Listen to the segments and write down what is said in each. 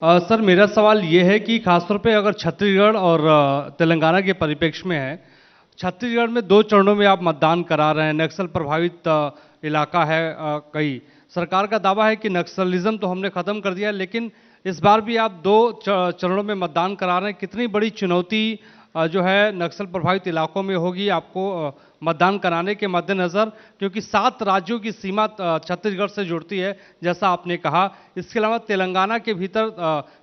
Sir मेरा सवाल ये है कि खासतौर पे अगर छत्तीसगढ़ और तेलंगाना के परिप्रेक्ष्य में है, छत्तीसगढ़ में 2 चरणों में आप मतदान करा रहे हैं, नक्सल प्रभावित इलाका है कई। सरकार का दावा है कि नक्सलिज्म तो हमने ख़त्म कर दिया है, लेकिन इस बार भी आप 2 चरणों में मतदान करा रहे हैं। कितनी बड़ी चुनौती जो है नक्सल प्रभावित इलाकों में होगी आपको मतदान कराने के मद्देनज़र, क्योंकि 7 राज्यों की सीमा छत्तीसगढ़ से जुड़ती है जैसा आपने कहा। इसके अलावा तेलंगाना के भीतर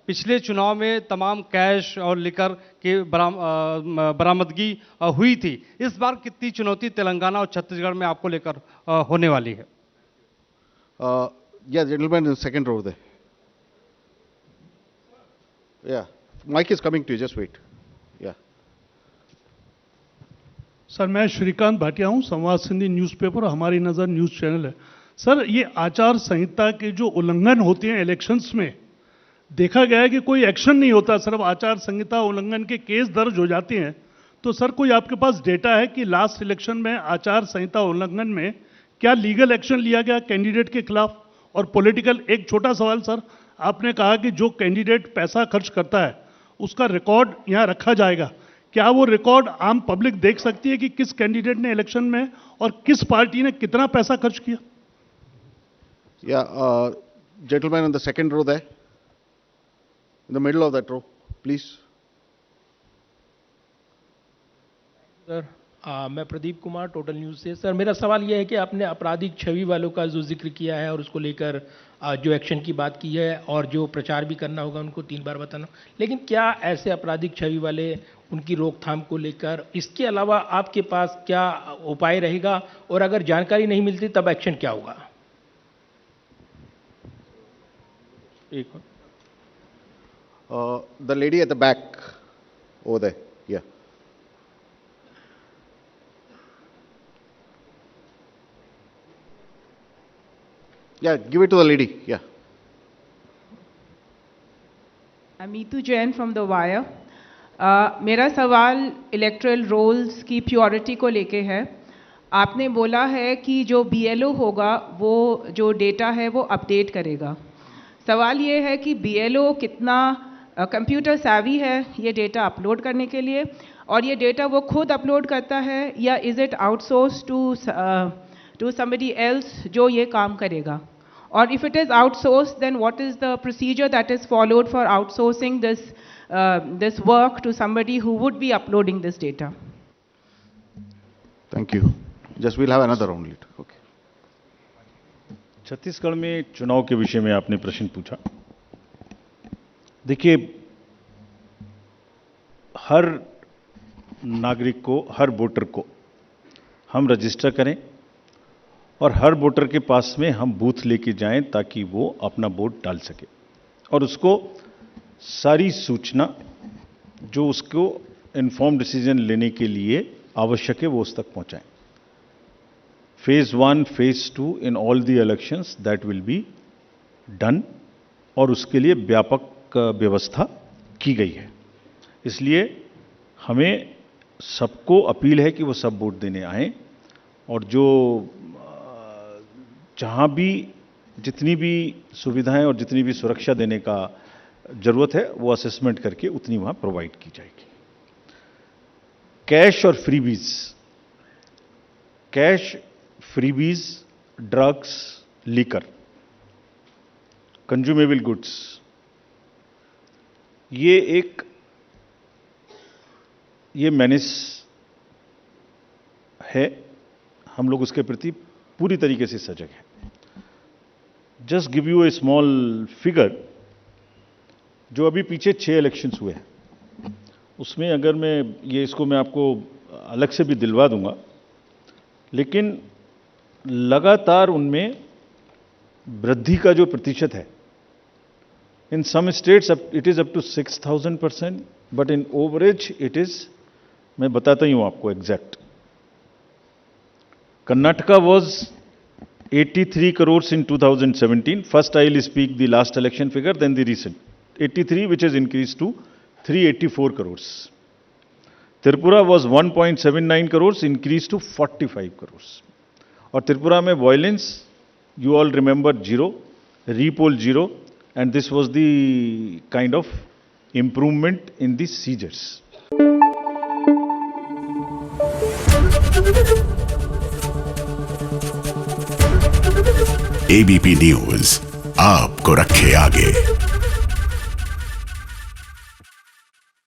पिछले चुनाव में तमाम कैश और लिकर की बरामदगी हुई थी। इस बार कितनी चुनौती तेलंगाना और छत्तीसगढ़ में आपको लेकर होने वाली है? Yeah, gentleman in the second row there. Yeah, mic is coming to you, just wait. Yeah. Sir मैं श्रीकांत भाटिया हूं, संवाद सिंधी न्यूज़पेपर और हमारी नज़र न्यूज़ चैनल है। सर ये आचार संहिता के जो उल्लंघन होते हैं इलेक्शंस में, देखा गया है कि कोई एक्शन नहीं होता, सिर्फ आचार संहिता उल्लंघन के केस दर्ज हो जाते हैं। तो सर कोई आपके पास डेटा है कि लास्ट इलेक्शन में आचार संहिता उल्लंघन में क्या लीगल एक्शन लिया गया कैंडिडेट के खिलाफ? और पॉलिटिकल, एक छोटा सवाल सर, आपने कहा कि जो कैंडिडेट पैसा खर्च करता है उसका रिकॉर्ड यहाँ रखा जाएगा, क्या वो रिकॉर्ड आम पब्लिक देख सकती है कि किस कैंडिडेट ने इलेक्शन में और किस पार्टी ने कितना पैसा खर्च किया? Yeah, gentleman on the second row there, in the middle of that row, please. Sir मैं प्रदीप कुमार, टोटल न्यूज़ से। सर मेरा सवाल यह है कि आपने आपराधिक छवि वालों का जो जिक्र किया है और उसको लेकर जो एक्शन की बात की है और जो प्रचार भी करना होगा उनको 3 बार बताना, लेकिन क्या ऐसे आपराधिक छवि वाले, उनकी रोकथाम को लेकर इसके अलावा आपके पास क्या उपाय रहेगा, और अगर जानकारी नहीं मिलती तब एक्शन क्या होगा? The lady at the back over there. Yeah. Yeah, give it to the lady. Yeah. I'm Meetu Jain from The Wire. मेरा सवाल इलेक्टरल रोल्स की प्योरिटी को लेके है। आपने बोला है कि जो BLO होगा वो जो डेटा है वो अपडेट करेगा। सवाल ये है कि BLO कितना कंप्यूटर savvy है ये डेटा अपलोड करने के लिए, और ये डेटा वो खुद अपलोड करता है या is it outsource to somebody else जो ये काम करेगा? और if it is outsourced, then what is the procedure that is followed for outsourcing this work to somebody who would be uploading this data? Thank you. Just we'll have another round later. Okay. Chhattisgarh में चुनाव के विषय में आपने प्रश्न पूछा। देखिए, हर नागरिक को, हर वोटर को हम रजिस्टर करें और हर वोटर के पास में हम बूथ लेके जाएं ताकि वो अपना वोट डाल सके और उसको सारी सूचना जो उसको इन्फॉर्म डिसीजन लेने के लिए आवश्यक है वो उस तक पहुंचाएं। Phase 1, phase 2 in all the elections that will be done, और उसके लिए व्यापक व्यवस्था की गई है। इसलिए हमें सबको अपील है कि वो सब वोट देने आएं, और जो जहाँ भी जितनी भी सुविधाएं और जितनी भी सुरक्षा देने का जरूरत है वो असेसमेंट करके उतनी वहाँ प्रोवाइड की जाएगी। कैश और freebies, cash, freebies, drugs, liquor, consumable goods, ये मेनेस है। हम लोग उसके प्रति पूरी तरीके से सजग हैं। Just give U A small figure, जो अभी पीछे 6 इलेक्शंस हुए हैं उसमें अगर मैं आपको अलग से भी दिलवा दूंगा, लेकिन लगातार उनमें वृद्धि का जो प्रतिशत है, in some states it is up to 6000%, but in average it is, मैं बताता ही हूं आपको exact. Karnataka was 83 crores in 2017. First I will speak the last election figure, then the recent. 83, which has increased to 384 crores. Tripura was 1.79 crores, increased to 45 crores. और त्रिपुरा में violence, you all remember 0, repoll 0, and this was the kind of improvement in the seizures. ABP news आपको रखे आगे।